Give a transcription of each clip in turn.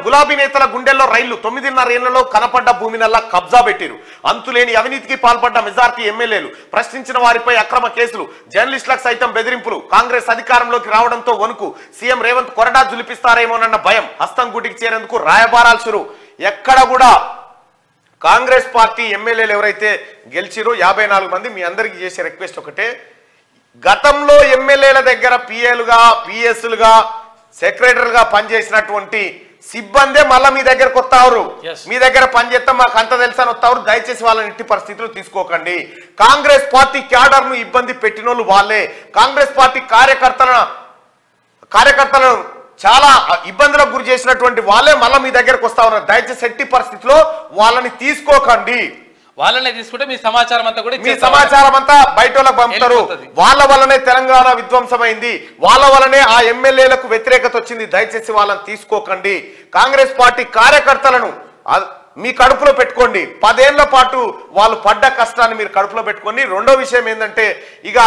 గులాబీ నేతల గుండెల్లో రైళ్లు 9.5 ఏళ్లలో కనపడ్డ భూమినల్లా కబ్జా పెట్టిరు. అంతులేని అవినీతికి పాల్పడ్డ మెజార్టీ ఎమ్మెల్యేలు, ప్రశ్నించిన వారిపై అక్రమ కేసులు, జర్నలిస్టులకు సైతం బెదిరింపులు. కాంగ్రెస్ అధికారంలోకి రావడంతో వణుకు. సీఎం రేవంత్ కొరడా జులిపిస్తారేమోనన్న భయం. హస్తం గుటికి చేరేందుకు రాయబారాలు షురు. ఎక్కడ కూడా కాంగ్రెస్ పార్టీ ఎమ్మెల్యేలు ఎవరైతే గెలిచిరో 54 మంది, మీ అందరికీ చేసే రిక్వెస్ట్ ఒకటే, గతంలో ఎమ్మెల్యేల దగ్గర పిఏలుగా, పిఎస్లుగా, సెక్రటరీగా పనిచేసినటువంటి సిబ్బందే మళ్ళీ మీ దగ్గరకు వస్తారు. మీ దగ్గర పనిచేస్తాం మాకు అంత తెలుసని వస్తారు. దయచేసి వాళ్ళని ఎట్టి పరిస్థితులు తీసుకోకండి. కాంగ్రెస్ పార్టీ క్యాడర్ ను ఇబ్బంది పెట్టినోళ్ళు వాళ్ళే. కాంగ్రెస్ పార్టీ కార్యకర్తలను చాలా ఇబ్బందులకు గురి చేసినటువంటి వాళ్ళే మళ్ళీ మీ దగ్గరకు వస్తా ఉన్నారు. దయచేసి ఎట్టి పరిస్థితిలో వాళ్ళని తీసుకోకండి. వాళ్ళనే తీసుకుంటే మీ సమాచారం అంతా కూడా బయట వాళ్ళకి పంపుతారు. వాళ్ళ వల్లనే తెలంగాణ విధ్వంసమైంది, వాళ్ళ వల్లనే ఆ ఎమ్మెల్యేలకు వ్యతిరేకత వచ్చింది. దయచేసి వాళ్ళని తీసుకోకండి. కాంగ్రెస్ పార్టీ కార్యకర్తలను మీ కడుపులో పెట్టుకోండి. 10 ఏళ్ల పాటు వాళ్ళు పడ్డ కష్టాన్ని మీరు కడుపులో పెట్టుకోండి. రెండో విషయం ఏంటంటే, ఇక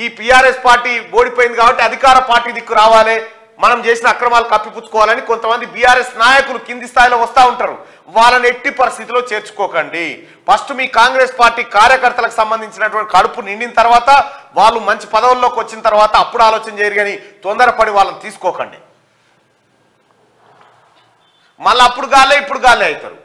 ఈ పిఆర్ఎస్ పార్టీ ఓడిపోయింది కాబట్టి అధికార పార్టీ దిక్కు రావాలి, మనం చేసిన అక్రమాలు కప్పిపుచ్చుకోవాలని కొంతమంది బీఆర్ఎస్ నాయకులు కింది స్థాయిలో వస్తూ ఉంటారు. వాళ్ళని ఎట్టి పరిస్థితిలో చేర్చుకోకండి. ఫస్ట్ మీ కాంగ్రెస్ పార్టీ కార్యకర్తలకు సంబంధించినటువంటి కడుపు నిండిన తర్వాత, వాళ్ళు మంచి పదవుల్లోకి వచ్చిన తర్వాత అప్పుడు ఆలోచన చేయరు, కానీ తొందరపడి వాళ్ళని తీసుకోకండి. మళ్ళీ అప్పుడు గాలే ఇప్పుడు గాలే అవుతారు.